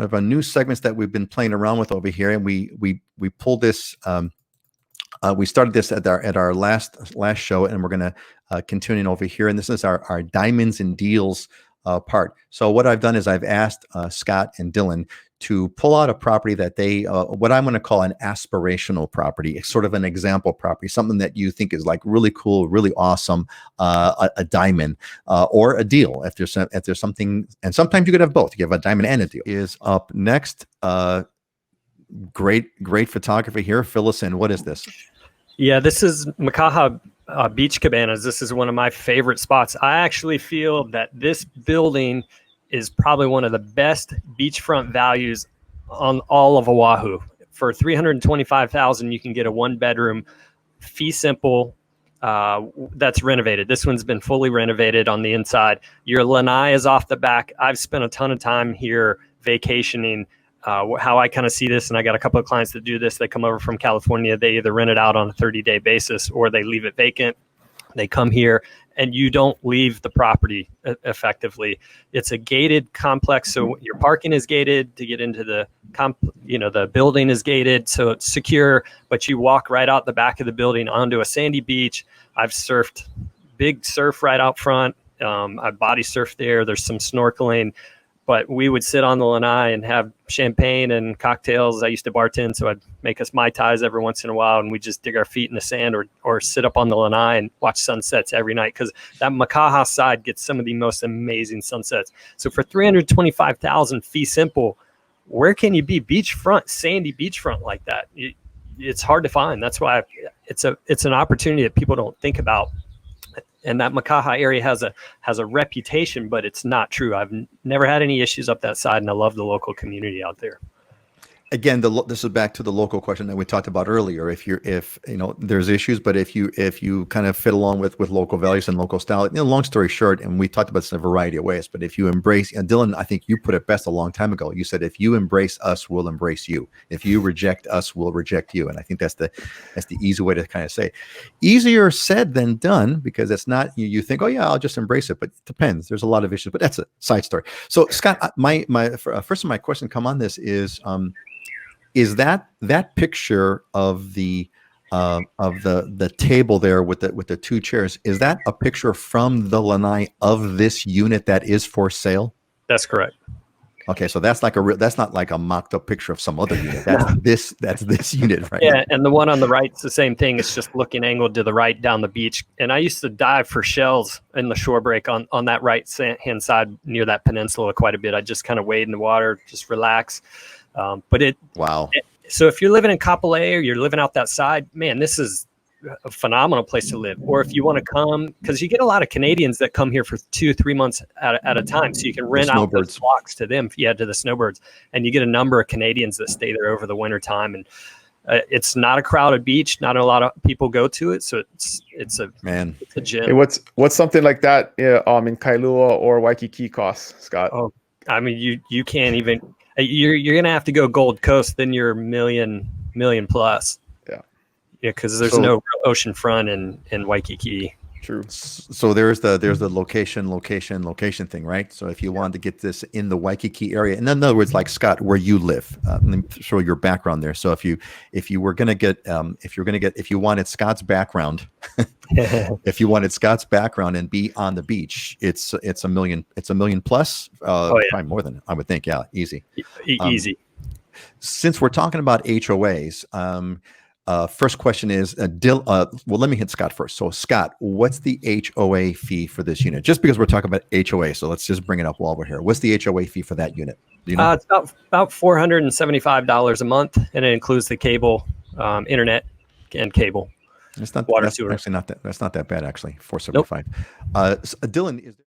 of our new segments that we've been playing around with over here, and we pulled this. We started this at our last show, and we're going to continue over here. And this is our diamonds and deals part. So what I've done is I've asked Scott and Dylan to pull out a property that they, what I'm going to call an aspirational property, it's sort of an example property, something that you think is like really cool, really awesome, a diamond or a deal. If there's something, and sometimes you could have both. You have a diamond and a deal. Is up next. Great photography here. Fill us in. What is this? Yeah, this is Makaha Beach Cabanas. This is one of my favorite spots. I actually feel that this building is probably one of the best beachfront values on all of Oahu. For $325,000, you can get a 1-bedroom, fee simple, that's renovated. This one's been fully renovated on the inside. Your lanai is off the back. I've spent a ton of time here vacationing. How I kind of see this, and I got a couple of clients that do this. They come over from California. They either rent it out on a 30-day basis or they leave it vacant. They come here and you don't leave the property effectively. It's a gated complex, so your parking is gated to get into the the building is gated, so it's secure, but you walk right out the back of the building onto a sandy beach. I've surfed big surf right out front. I body surfed there. There's some snorkeling. But we would sit on the lanai and have champagne and cocktails. I used to bartend, so I'd make us Mai Tais every once in a while, and we'd just dig our feet in the sand or sit up on the lanai and watch sunsets every night, because that Makaha side gets some of the most amazing sunsets. So for $325,000 fee simple, where can you be beachfront, sandy beachfront like that? It's hard to find. That's why it's an opportunity that people don't think about. And that Makaha area has a reputation, but it's not true. I've never had any issues up that side, and I love the local community out there. Again, this is back to the local question that we talked about earlier. If there's issues, but if you kind of fit along with local values and local style, long story short, and we talked about this in a variety of ways, but if you embrace, and Dylan, I think you put it best a long time ago. You said, if you embrace us, we'll embrace you. If you reject us, we'll reject you. And I think that's the easy way to kind of say it. Easier said than done, because it's not, you think, oh yeah, I'll just embrace it, but it depends. There's a lot of issues, but that's a side story. So Scott, my first of my question come on this is that picture of the table there with the two chairs, is that a picture from the lanai of this unit that is for sale? That's correct. Okay, so that's not like a mocked up picture of some other unit. That's this unit, right? Yeah, and the one on the right is the same thing. It's just looking angled to the right down the beach. And I used to dive for shells in the shore break on that right hand side near that peninsula quite a bit. I just kind of wade in the water, just relax. Wow. So if you're living in Kapolei or you're living out that side, man, this is a phenomenal place to live. Or if you want to come, because you get a lot of Canadians that come here for 2-3 months at a time, so you can rent out those blocks to them, to the snowbirds, and you get a number of Canadians that stay there over the winter time. And it's not a crowded beach, not a lot of people go to it, so it's a gem. Hey, what's something like that in Kailua or Waikiki costs, Scott? Oh, I mean, you can't even. You're gonna have to go Gold Coast, then you're million plus. Yeah, because there's no ocean front in Waikiki. True. So there's the location thing, right? So if you wanted to get this in the Waikiki area, and in other words, like Scott, where you live, let me show your background there. So if you wanted Scott's background, and be on the beach, it's a million plus, probably more than, I would think. Yeah, easy. Easy. Since we're talking about HOAs, first question is, well, let me hit Scott first. So Scott, what's the HOA fee for this unit? Just because we're talking about HOA, so let's just bring it up while we're here. What's the HOA fee for that unit? Do you know? It's about $475 a month, and it includes the cable, internet, and cable. It's not water, that's sewer. Actually not that. That's not that bad, actually. $475. Nope. Dylan, is there